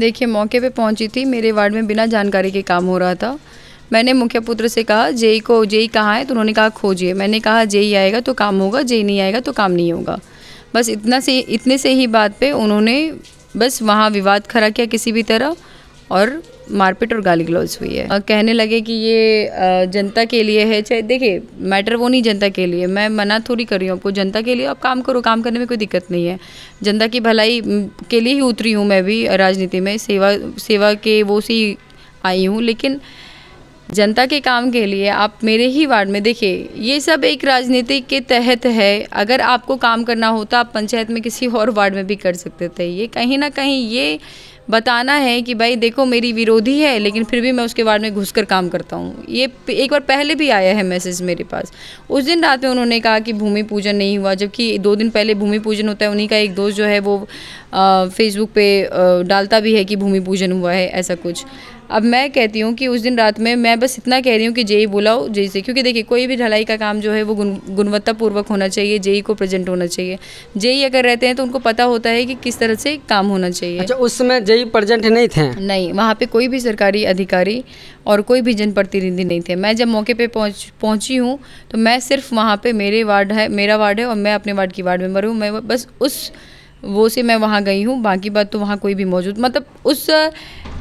देखिए, मौके पे पहुंची थी, मेरे वार्ड में बिना जानकारी के काम हो रहा था। मैंने मुखिया पुत्र से कहा जेई कहाँ है, तो उन्होंने कहा खोजिए। मैंने कहा जेई आएगा तो काम होगा, जेई नहीं आएगा तो काम नहीं होगा। बस इतने से ही बात पे उन्होंने बस वहाँ विवाद खड़ा किया किसी भी तरह, और मारपीट और गाली गलौज हुई है। कहने लगे कि ये जनता के लिए है। चाहे देखिए, मैटर वो नहीं जनता के लिए, मैं मना थोड़ी कर रही हूँ आपको, जनता के लिए आप काम करो, काम करने में कोई दिक्कत नहीं है। जनता की भलाई के लिए ही उतरी हूँ मैं भी राजनीति में, सेवा के वो सी आई हूँ। लेकिन जनता के काम के लिए आप मेरे ही वार्ड में देखिए, ये सब एक राजनीति के तहत है। अगर आपको काम करना होता आप पंचायत में किसी और वार्ड में भी कर सकते थे। ये कहीं ना कहीं ये बताना है कि भाई देखो, मेरी विरोधी है लेकिन फिर भी मैं उसके वार्ड में घुसकर काम करता हूँ। ये एक बार पहले भी आया है मैसेज मेरे पास। उस दिन रात में उन्होंने कहा कि भूमि पूजन नहीं हुआ, जबकि 2 दिन पहले भूमि पूजन होता है। उन्हीं का एक दोस्त जो है वो फेसबुक पे डालता भी है कि भूमि पूजन हुआ है, ऐसा कुछ। अब मैं कहती हूँ कि उस दिन रात में मैं बस इतना कह रही हूँ कि जेई बुलाओ, जेई से, क्योंकि देखिए कोई भी ढलाई का काम जो है वो गुणवत्तापूर्वक होना चाहिए, जेई को प्रेजेंट होना चाहिए। जेई अगर रहते हैं तो उनको पता होता है कि किस तरह से काम होना चाहिए। अच्छा, उस समय जेई प्रेजेंट नहीं थे? नहीं, वहाँ पे कोई भी सरकारी अधिकारी और कोई भी जनप्रतिनिधि नहीं थे। मैं जब मौके पे पहुँची हूँ तो मैं सिर्फ वहाँ पे मेरा वार्ड है और मैं अपने वार्ड की वार्ड मेंबर हूँ। मैं बस उस वो से मैं वहाँ गई हूँ, बाकी बात तो वहाँ कोई भी मौजूद, मतलब उस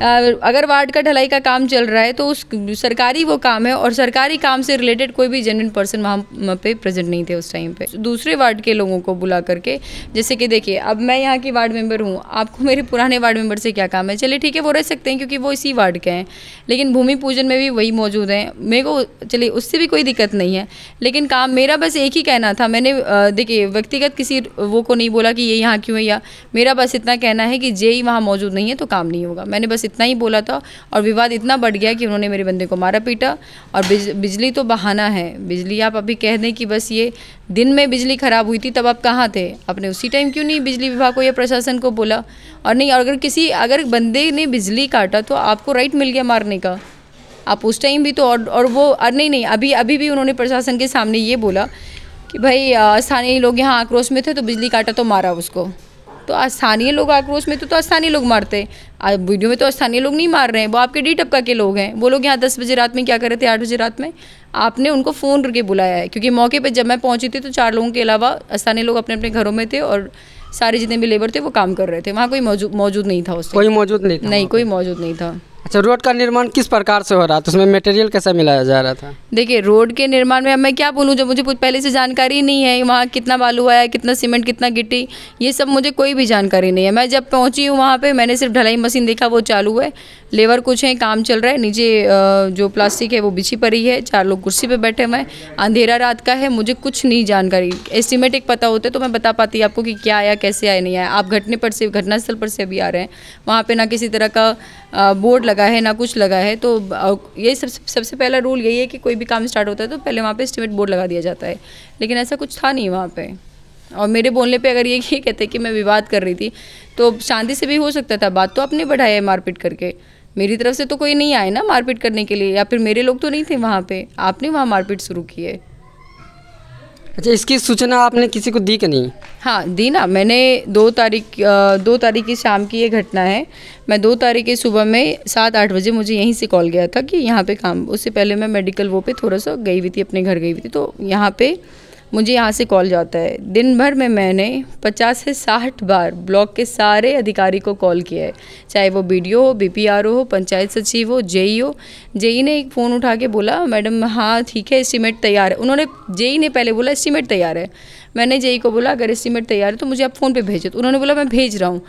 अगर वार्ड का ढलाई का काम चल रहा है तो उस सरकारी वो काम है, और सरकारी काम से रिलेटेड कोई भी जेन्युइन पर्सन वहाँ पे प्रेजेंट नहीं थे उस टाइम पे। दूसरे वार्ड के लोगों को बुला करके, जैसे कि देखिए, अब मैं यहाँ की वार्ड मेंबर हूँ, आपको मेरे पुराने वार्ड मेंबर से क्या काम है? चलिए ठीक है, वो रह सकते हैं क्योंकि वो इसी वार्ड के हैं, लेकिन भूमि पूजन में भी वही मौजूद हैं। मेरे को चलिए उससे भी कोई दिक्कत नहीं है, लेकिन काम मेरा बस एक ही कहना था। मैंने देखिए व्यक्तिगत किसी वो को नहीं बोला कि ये यहाँ क्यों है, या मेरा बस इतना कहना है कि जेई वहाँ मौजूद नहीं है तो काम नहीं होगा। मैंने बस इतना ही बोला था, और विवाद इतना बढ़ गया कि उन्होंने मेरे बंदे को मारा पीटा। और बिजली तो बहाना है, बिजली आप अभी कह दें कि बस ये दिन में बिजली खराब हुई थी, तब आप कहाँ थे? आपने उसी टाइम क्यों नहीं बिजली विभाग को या प्रशासन को बोला? और नहीं, अगर बंदे ने बिजली काटा तो आपको राइट मिल गया मारने का, आप उस टाइम भी तो और वो नहीं, अभी भी उन्होंने प्रशासन के सामने ये बोला कि भाई स्थानीय लोग यहाँ आक्रोश में थे तो बिजली काटा तो मारा उसको। तो स्थानीय लोग आक्रोश में तो स्थानीय लोग मारते, वीडियो में तो स्थानीय लोग नहीं मार रहे हैं, वो आपके डी टपका के लोग हैं। वो लोग यहाँ 10 बजे रात में क्या कर रहे थे? 8 बजे रात में आपने उनको फ़ोन करके बुलाया है, क्योंकि मौके पे जब मैं पहुँची थी तो 4 लोगों के अलावा स्थानीय लोग अपने अपने घरों में थे, और सारे जितने भी लेबर थे वो काम कर रहे थे। वहाँ कोई मौजूद नहीं था उस टाइम। कोई मौजूद नहीं था? नहीं, कोई मौजूद नहीं था। अच्छा, रोड का निर्माण किस प्रकार से हो रहा था? उसमें मटेरियल कैसा मिलाया जा रहा था? देखिए, रोड के निर्माण में अब मैं क्या बोलूँ जब मुझे पहले से जानकारी नहीं है। वहाँ कितना बालू आया, कितना सीमेंट, कितना गिट्टी, ये सब मुझे कोई भी जानकारी नहीं है। मैं जब पहुँची हूँ वहाँ पे, मैंने सिर्फ ढलाई मशीन देखा, वो चालू है, लेबर कुछ है, काम चल रहा है। नीचे जो प्लास्टिक है वो बिछी पड़ी है, 4 लोग कुर्सी पे बैठे हुए हैं, अंधेरा रात का है, मुझे कुछ नहीं जानकारी। एस्टिमेट एक पता होता तो मैं बता पाती आपको कि क्या आया, कैसे आया, नहीं आया। आप घटनास्थल पर से अभी आ रहे हैं, वहाँ पे ना किसी तरह का बोर्ड लगा है, ना कुछ लगा है। तो ये सबसे पहला रूल यही है कि कोई भी काम स्टार्ट होता है तो पहले वहाँ पे एस्टिमेट बोर्ड लगा दिया जाता है, लेकिन ऐसा कुछ था नहीं वहाँ पे। और मेरे बोलने पे अगर ये कहते कि मैं विवाद कर रही थी तो शांति से भी हो सकता था, बात तो आपने बढ़ाया है मारपीट करके। मेरी तरफ से तो कोई नहीं आए ना मारपीट करने के लिए, या फिर मेरे लोग तो नहीं थे वहाँ पे, आपने वहाँ मारपीट शुरू की है। अच्छा, इसकी सूचना आपने किसी को दी कि नहीं? हाँ, दी ना मैंने। 2 तारीख की शाम की ये घटना है। मैं 2 तारीख की सुबह में 7-8 बजे मुझे यहीं से कॉल गया था कि यहाँ पे काम। उससे पहले मैं मेडिकल वो पे थोड़ा सा गई हुई थी, अपने घर गई हुई थी, तो यहाँ पे मुझे यहाँ से कॉल जाता है। दिन भर में मैंने 50 से 60 बार ब्लॉक के सारे अधिकारी को कॉल किया है, चाहे वो BDO हो, BPRO हो, पंचायत सचिव हो, जेई हो। जेई ने एक फ़ोन उठा के बोला, मैडम हाँ ठीक है, एस्टीमेट तैयार है। जेई ने पहले बोला एस्टीमेट तैयार है। मैंने जेई को बोला अगर एस्टीमेट तैयार है तो मुझे आप फ़ोन पे भेजो। तो उन्होंने बोला मैं भेज रहा हूँ।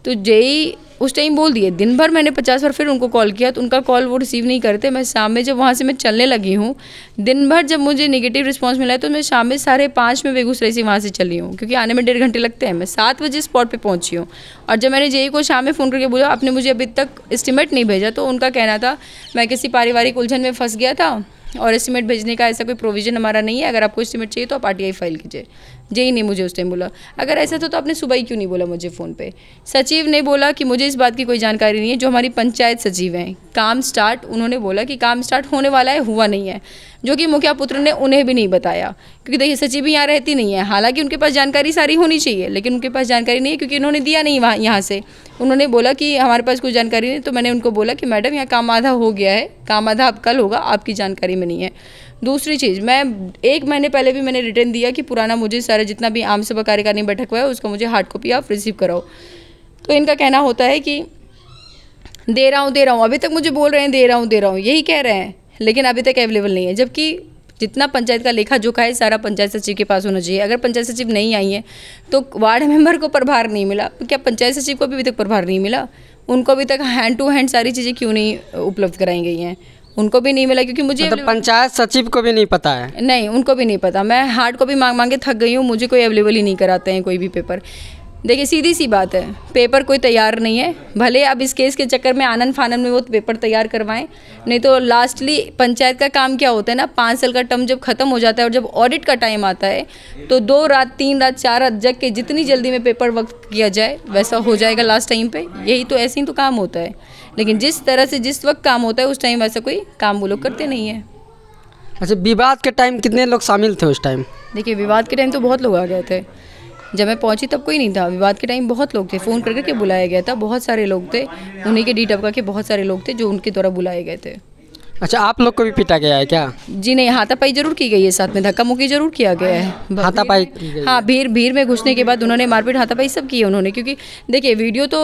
तो जेई उस टाइम बोल दिए। दिन भर मैंने 50 बार फिर उनको कॉल किया तो उनका कॉल वो रिसीव नहीं करते। मैं शाम में जब वहाँ से मैं चलने लगी हूँ, दिन भर जब मुझे नेगेटिव रिस्पांस मिला है तो मैं शाम में 5:30 में बेगूसराय से वहाँ से चली हूँ, क्योंकि आने में 1.5 घंटे लगते हैं। मैं 7 बजे स्पॉट पे पहुँची हूँ। और जब मैंने जेई को शाम में फ़ोन करके बोला आपने मुझे अभी तक एस्टीमेट नहीं भेजा, तो उनका कहना था मैं किसी पारिवारिक उलझन में फंस गया था और एस्टीमेट भेजने का ऐसा कोई प्रोविज़न हमारा नहीं है। अगर आपको एस्टीमेट चाहिए तो आप RTI फाइल कीजिए। जेई ने मुझे उस टाइम बोला। अगर ऐसा था तो आपने सुबह ही क्यों नहीं बोला मुझे फ़ोन पे? सचिव ने बोला कि मुझे इस बात की कोई जानकारी नहीं है, जो हमारी पंचायत सचिव हैं, काम स्टार्ट, उन्होंने बोला कि काम स्टार्ट होने वाला है, हुआ नहीं है, जो कि मुखिया पुत्र ने उन्हें भी नहीं बताया, क्योंकि देखिए सचिव भी यहाँ रहती नहीं है, हालांकि उनके पास जानकारी सारी होनी चाहिए, लेकिन उनके पास जानकारी नहीं है क्योंकि उन्होंने दिया नहीं वहाँ यहाँ से। उन्होंने बोला कि हमारे पास कोई जानकारी नहीं, तो मैंने उनको बोला कि मैडम यहाँ काम आधा हो गया है, काम आधा अब कल होगा, आपकी जानकारी में नहीं है। दूसरी चीज़, मैं 1 महीने पहले भी मैंने रिटर्न दिया कि पुराना मुझे सारा जितना भी आम सभा कार्यकारिणी बैठक हुआ है उसका मुझे हार्ड कॉपी आप रिसीव कराओ। तो इनका कहना होता है कि दे रहा हूँ, अभी तक मुझे बोल रहे हैं दे रहा हूँ, यही कह रहे हैं, लेकिन अभी तक अवेलेबल नहीं है। जबकि जितना पंचायत का लेखा जोखा है सारा पंचायत सचिव के पास होना चाहिए। अगर पंचायत सचिव नहीं आई है तो वार्ड मेंबर को प्रभार नहीं मिला, तो क्या पंचायत सचिव को भी अभी तक प्रभार नहीं मिला? उनको अभी तक हैंड टू हैंड सारी चीज़ें क्यों नहीं उपलब्ध कराई गई हैं? उनको भी नहीं मिला क्योंकि मुझे मतलब पंचायत सचिव को भी नहीं पता है? नहीं, उनको भी नहीं पता। मैं हार्ड कॉपी मांग के थक गई हूँ, मुझे कोई अवेलेबल ही नहीं कराते हैं कोई भी पेपर। देखिए सीधी सी बात है, पेपर कोई तैयार नहीं है, भले अब इस केस के चक्कर में आनन फानन में वो पेपर तैयार करवाएं, नहीं तो लास्टली पंचायत का काम क्या होता है ना, 5 साल का टर्म जब खत्म हो जाता है और जब ऑडिट का टाइम आता है तो 2 रात 3 रात 4 रात जग के जितनी जल्दी में पेपर वक्त किया जाए वैसा हो जाएगा लास्ट टाइम पे। यही तो, ऐसे ही तो काम होता है, लेकिन जिस तरह से जिस वक्त काम होता है उस टाइम वैसा कोई काम वो लोग करते नहीं है। अच्छा, विवाद के टाइम कितने लोग शामिल थे उस टाइम? देखिए विवाद के टाइम तो बहुत लोग आ गए थे, जब मैं पहुंची तब कोई नहीं था। विवाद के टाइम बहुत लोग थे, फ़ोन करके बुलाया गया था, बहुत सारे लोग थे, उन्हीं के डी टपका के बहुत सारे लोग थे जो उनके द्वारा बुलाए गए थे। अच्छा, आप लोग को भी पीटा गया है क्या? जी नहीं, हाथापाई जरूर की गई है, साथ में धक्का मुक्की जरूर किया गया है। हाथापाई? हाँ, भीड़ में घुसने के बाद उन्होंने मारपीट हाथापाई सब की है उन्होंने, क्योंकि देखिए वीडियो तो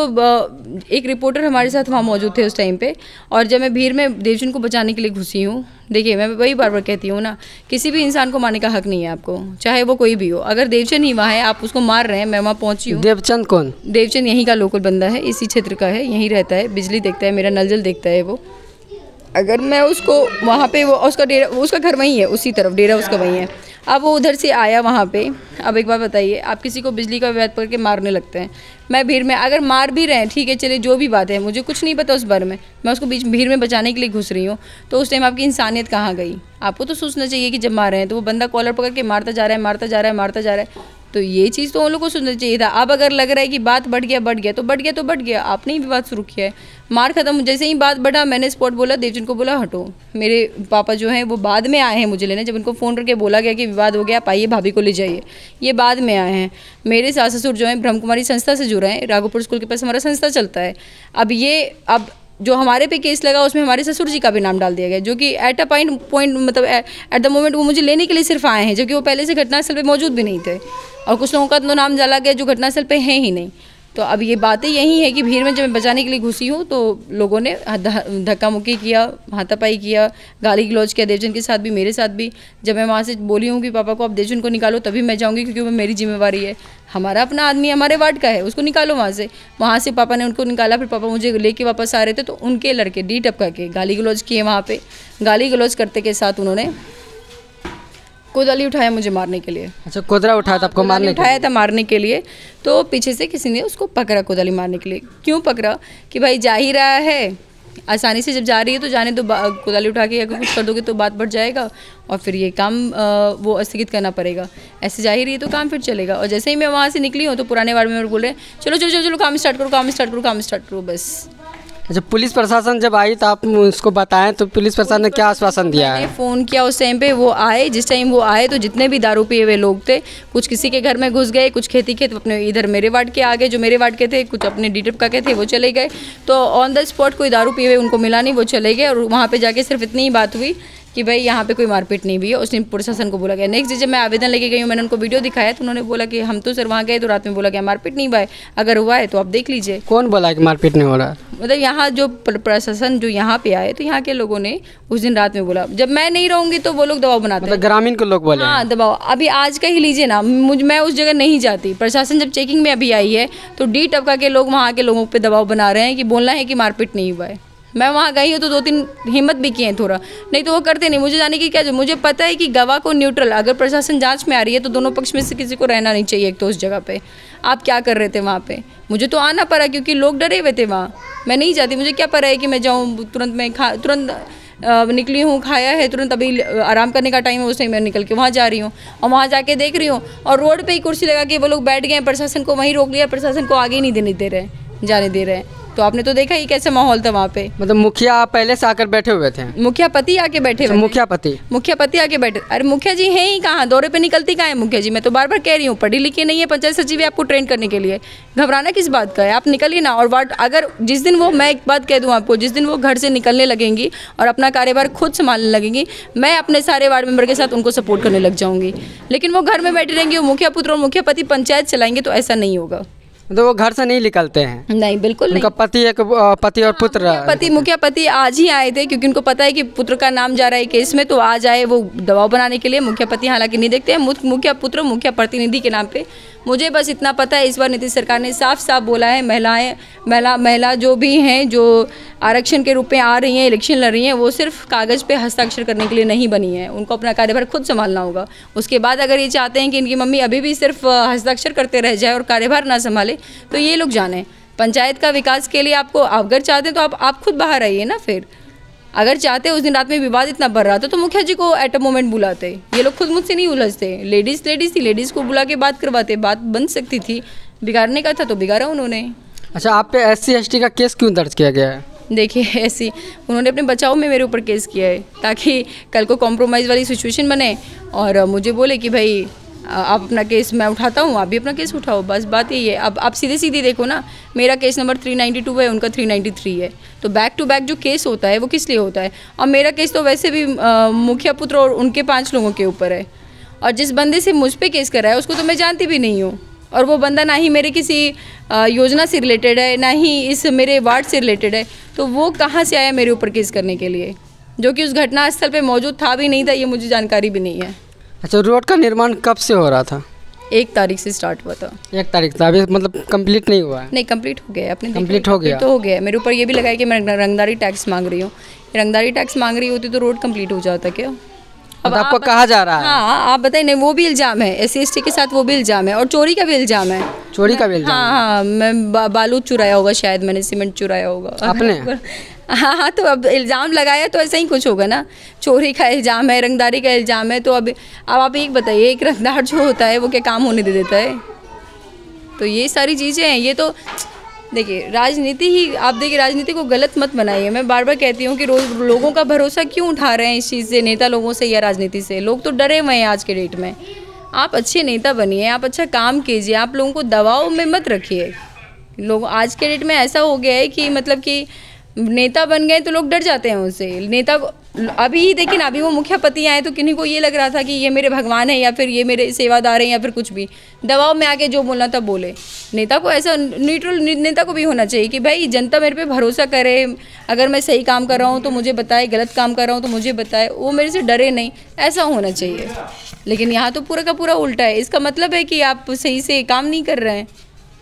एक रिपोर्टर हमारे साथ वहाँ मौजूद थे उस टाइम पे, और जब मैं भीड़ में देवचंद को बचाने के लिए घुसी हूँ, देखिए मैं वही बार बार कहती हूँ ना, किसी भी इंसान को मारने का हक नहीं है आपको, चाहे वो कोई भी हो। अगर देवचंद ही वहाँ है, आप उसको मार रहे हैं, मैं वहाँ पहुँची हूँ। देवचंद कौन? देवचंद यहीं का लोकल बंदा है, इसी क्षेत्र का है, यहीं रहता है, बिजली देखता है, मेरा नल जल देखता है वो। अगर मैं उसको वहाँ पे, वो उसका डेरा, उसका घर वहीं है, उसी तरफ डेरा उसका वहीं है। अब वो उधर से आया वहाँ पे। अब एक बात बताइए, आप किसी को बिजली का विवाद पकड़ के मारने लगते हैं, मैं भीड़ में अगर मार भी रहे हैं, ठीक है चलिए जो भी बात है, मुझे कुछ नहीं पता उस बारे में, मैं उसको भीड़ में बचाने के लिए घुस रही हूँ, तो उस टाइम आपकी इंसानियत कहाँ गई? आपको तो सोचना चाहिए कि जब मार रहे हैं तो वो बंदा कॉलर पकड़ के मारता जा रहा है, तो ये चीज़ तो उन लोगों को सुनना चाहिए था। अब अगर लग रहा है कि बात बढ़ गया, आपने ही विवाद शुरू किया है। मार खत्म, जैसे ही बात बढ़ा मैंने स्पॉट बोला, देवचंद को बोला हटो। मेरे पापा जो हैं वो बाद में आए हैं मुझे लेने, जब उनको फ़ोन करके बोला गया कि विवाद हो गया, आप आइए भाभी को ले जाइए, ये बाद में आए हैं। मेरे सास ससुर जो हैं ब्रह्म कुमारी संस्था से जुड़े हैं, राघोपुर स्कूल के पास हमारा संस्था चलता है। अब जो हमारे पे केस लगा उसमें हमारे ससुर जी का भी नाम डाल दिया गया, जो कि एट अ पॉइंट मतलब एट द मोमेंट वो मुझे लेने के लिए सिर्फ आए हैं, जबकि वो पहले से घटनास्थल पे मौजूद भी नहीं थे, और कुछ लोगों का तो नाम डाला गया जो घटनास्थल पे हैं ही नहीं। तो अब ये बातें यही है कि भीड़ में जब मैं बचाने के लिए घुसी हूँ तो लोगों ने धक्का मुक्की किया, हाथापाई किया, गाली गलौज किया, देवचंद के साथ भी मेरे साथ भी। जब मैं वहाँ से बोली हूँ कि पापा को आप देवचंद को निकालो तभी मैं जाऊँगी, क्योंकि वो मेरी जिम्मेवारी है, हमारा अपना आदमी हमारे वार्ड का है, उसको निकालो वहाँ से पापा ने उनको निकाला। फिर पापा मुझे लेके वापस आ रहे थे तो उनके लड़के डी टपका के गाली गलौज किए, वहाँ पे गाली गलौज करते के साथ उन्होंने कोदाली उठाया मुझे मारने के लिए। अच्छा, कोदरा उठाया था आपको मारने के लिए? उठाया था मारने के लिए, तो पीछे से किसी ने उसको पकड़ा कोदाली मारने के लिए। क्यों पकड़ा? कि भाई जा ही रहा है, आसानी से जब जा रही है तो जाने दो, कोदाली उठा के अगर कुछ कर दोगे तो बात बढ़ जाएगा और फिर ये काम वो स्थगित करना पड़ेगा। ऐसे जा ही रही है तो काम फिर चलेगा। और जैसे ही मैं वहाँ से निकली हूँ तो पुराने वार्ड में बोल रहे हैं चलो काम स्टार्ट करो बस। अच्छा, पुलिस प्रशासन जब आई तो आप उसको बताएं तो पुलिस प्रशासन ने क्या आश्वासन दिया है? मैंने फ़ोन किया उस टाइम पे, वो आए, जिस टाइम वो आए तो जितने भी दारू पिए हुए लोग थे, कुछ किसी के घर में घुस गए, कुछ खेत अपने इधर मेरे वार्ड के आ गए जो मेरे वार्ड के थे, कुछ अपने डी टपका के थे वो चले गए। तो ऑन द स्पॉट कोई दारू पिए हुए उनको मिला नहीं, वो चले गए। और वहाँ पर जाके सिर्फ इतनी ही बात हुई कि भाई यहाँ पे कोई मारपीट नहीं हुई है, उस दिन प्रशासन को बोला गया। नेक्स्ट डे जब मैं आवेदन लेके गई हूँ, मैंने उनको वीडियो दिखाया तो उन्होंने बोला कि हम तो सर वहाँ गए तो रात में बोला गया मारपीट नहीं हुआ है, अगर हुआ है तो आप देख लीजिए। कौन बोला कि मारपीट नहीं हो रहा? मतलब यहाँ जो प्रशासन जो यहाँ पे आए तो यहाँ के लोगों ने उस दिन रात में बोला, जब मैं नहीं रहूँगी तो वो लोग दबाव बनाते हैं, ग्रामीण को लोग बोले? हाँ, दबाव। अभी आज का ही लीजिए ना, मैं उस जगह नहीं जाती, प्रशासन जब चेकिंग में अभी आई है तो डी टपका के लोग वहाँ के लोगों पर दबाव बना रहे हैं कि बोलना है कि मारपीट नहीं हुआ है। मैं वहाँ गई हूँ तो 2-3 हिम्मत भी किए हैं थोड़ा, नहीं तो वो करते नहीं। मुझे जाने की क्या, जो मुझे पता है कि गवाह को न्यूट्रल, अगर प्रशासन जांच में आ रही है तो दोनों पक्ष में से किसी को रहना नहीं चाहिए। एक तो उस जगह पे आप क्या कर रहे थे वहाँ पे, मुझे तो आना पड़ा क्योंकि लोग डरे हुए थे वहाँ, मैं नहीं जाती, मुझे क्या पता है कि मैं जाऊँ तुरंत निकली हूँ, खाया है, तुरंत अभी आराम करने का टाइम है, उस टाइम मैं निकल के वहाँ जा रही हूँ और वहाँ जाके देख रही हूँ और रोड पे ही कुर्सी लगा के वो लोग बैठ गए हैं, प्रशासन को वहीं रोक लिया, प्रशासन को आगे ही नहीं दे रहे, जाने दे रहे हैं। तो आपने तो देखा ही कैसा माहौल था वहाँ पे। मतलब मुखिया पहले से आकर बैठे हुए थे? मुखिया पति आके बैठे हुए। मुखिया पति आके बैठे। अरे मुखिया जी हैं ही कहाँ, दौरे पे निकलती कहाँ है मुखिया जी? मैं तो बार बार कह रही हूँ, पढ़ी लिखी नहीं है पंचायत सचिव है आपको ट्रेन करने के लिए, घबराना किस बात का है? आप निकलिए ना। और वार्ड अगर जिस दिन वो, मैं एक बात कह दूँ आपको, जिस दिन वो घर से निकलने लगेंगी और अपना कार्यभार खुद संभालने लगेंगी, मैं अपने सारे वार्ड मेंबर के साथ उनको सपोर्ट करने लग जाऊँगी। लेकिन वो घर में बैठे रहेंगे, वो मुखिया पुत्र और मुखिया पति पंचायत चलाएंगे, तो ऐसा नहीं होगा। तो वो घर से नहीं निकलते हैं? नहीं, बिल्कुल नहीं। उनका पति एक पति और पुत्र, मुखिया पति आज ही आए थे क्योंकि उनको पता है कि पुत्र का नाम जा रहा है केस में, तो आज आए वो दबाव बनाने के लिए। मुखिया पति हालांकि नहीं देखते हैं, मुखिया पुत्र मुखिया प्रतिनिधि के नाम पे। मुझे बस इतना पता है, इस बार नीतीश सरकार ने साफ साफ बोला है, महिला जो भी हैं, जो आरक्षण के रूप में आ रही हैं, इलेक्शन लड़ रही हैं, वो सिर्फ कागज़ पे हस्ताक्षर करने के लिए नहीं बनी है, उनको अपना कार्यभार खुद संभालना होगा। उसके बाद अगर ये चाहते हैं कि इनकी मम्मी अभी भी सिर्फ हस्ताक्षर करते रह जाए और कार्यभार ना संभाले, तो ये लोग जाने। पंचायत का विकास के लिए आपको, अगर चाहते हैं तो आप खुद बाहर आइए ना। फिर अगर चाहते उस दिन रात में विवाद इतना बढ़ रहा था तो मुखिया जी को एट अ मोमेंट बुलाते। ये लोग खुद मुझसे नहीं उलझते, लेडीज़ थी, लेडीज़ को बुला के बात करवाते, बात बन सकती थी। बिगाड़ने का था तो बिगाड़ा उन्होंने। अच्छा, आप पे SC/ST का केस क्यों दर्ज किया गया है? देखिए, ऐसी उन्होंने अपने बचाव में मेरे ऊपर केस किया है ताकि कल को कॉम्प्रोमाइज़ वाली सिचुएशन बने और मुझे बोले कि भाई आप अपना केस मैं उठाता हूँ, आप भी अपना केस उठाओ, बस बात यही है। अब आप सीधे देखो ना, मेरा केस नंबर 392 है, उनका 393 है, तो बैक टू बैक जो केस होता है वो किस लिए होता है? और मेरा केस तो वैसे भी मुखिया पुत्र और उनके 5 लोगों के ऊपर है, और जिस बंदे से मुझ पे केस करा है उसको तो मैं जानती भी नहीं हूँ, और वो बंदा ना ही मेरे किसी योजना से रिलेटेड है, ना ही इस मेरे वार्ड से रिलेटेड है, तो वो कहाँ से आया मेरे ऊपर केस करने के लिए, जो कि उस घटना स्थल पे मौजूद था भी नहीं था, ये मुझे जानकारी भी नहीं है। अच्छा, रोड का निर्माण कब से हो रहा था? 1 तारीख से स्टार्ट हुआ था। 1 तारीख था, अभी मतलब कंप्लीट नहीं हुआ है? नहीं, कंप्लीट हो गया। आपने कंप्लीट हो गया? तो हो गया। मेरे ऊपर ये भी लगा है कि मैं रंगदारी टैक्स मांग रही हूँ। रंगदारी टैक्स मांग रही होती तो रोड कंप्लीट हो जाता क्या? अब आपको कहा जा रहा है? हाँ, आप बताइए। नहीं, वो भी इल्ज़ाम है, SC/ST के साथ वो भी इल्ज़ाम है, और चोरी का भी इल्ज़ाम है। चोरी का भी इल्ज़ाम? हाँ, मैं बालू चुराया होगा, शायद मैंने सीमेंट चुराया होगा। आपने? हाँ, तो अब इल्ज़ाम लगाया तो ऐसा ही कुछ होगा ना। चोरी का इल्ज़ाम है, रंगदारी का इल्ज़ाम है, तो अब आप एक बताइए, एक रंगदार जो होता है वो क्या काम होने दे देता है? तो ये सारी चीज़ें हैं। ये तो देखिए, राजनीति ही, आप देखिए, राजनीति को गलत मत बनाइए। मैं बार बार कहती हूँ कि रोज़ लोगों का भरोसा क्यों उठा रहे हैं इस चीज़ से, नेता लोगों से या राजनीति से? लोग तो डरे हुए हैं आज के डेट में। आप अच्छे नेता बनिए, आप अच्छा काम कीजिए, आप लोगों को दबाव में मत रखिए। लोग आज के डेट में ऐसा हो गया है कि मतलब कि नेता बन गए तो लोग डर जाते हैं उनसे। नेता को अभी देखिए ना, अभी वो मुखिया पति आए तो किन्हीं को ये लग रहा था कि ये मेरे भगवान है, या फिर ये मेरे सेवादार हैं, या फिर कुछ भी दबाव में आके जो बोलना था बोले। नेता को ऐसा न्यूट्रल नेता को भी होना चाहिए कि भाई जनता मेरे पे भरोसा करे, अगर मैं सही काम कर रहा हूँ तो मुझे बताए, गलत काम कर रहा हूँ तो मुझे बताए, वो मेरे से डरे नहीं, ऐसा होना चाहिए। लेकिन यहाँ तो पूरा का पूरा उल्टा है। इसका मतलब है कि आप सही से काम नहीं कर रहे हैं।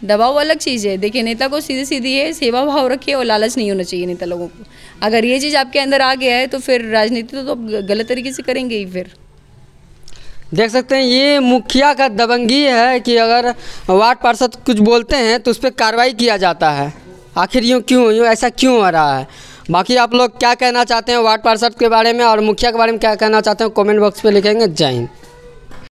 दबाव अलग चीज़ है। देखिए, नेता को सीधी सीधी है, सेवा भाव रखिए, और लालच नहीं होना चाहिए नेता लोगों को। अगर ये चीज़ आपके अंदर आ गया है तो फिर राजनीति तो गलत तरीके से करेंगे ही। फिर देख सकते हैं, ये मुखिया का दबंगी है कि अगर वार्ड पार्षद कुछ बोलते हैं तो उस पर कार्रवाई किया जाता है। आखिर यूँ ऐसा क्यों हो रहा है? बाकी आप लोग क्या कहना चाहते हैं वार्ड पार्षद के बारे में और मुखिया के बारे में क्या कहना चाहते हैं, कमेंट बॉक्स पे लिखेंगे। जय हिंद।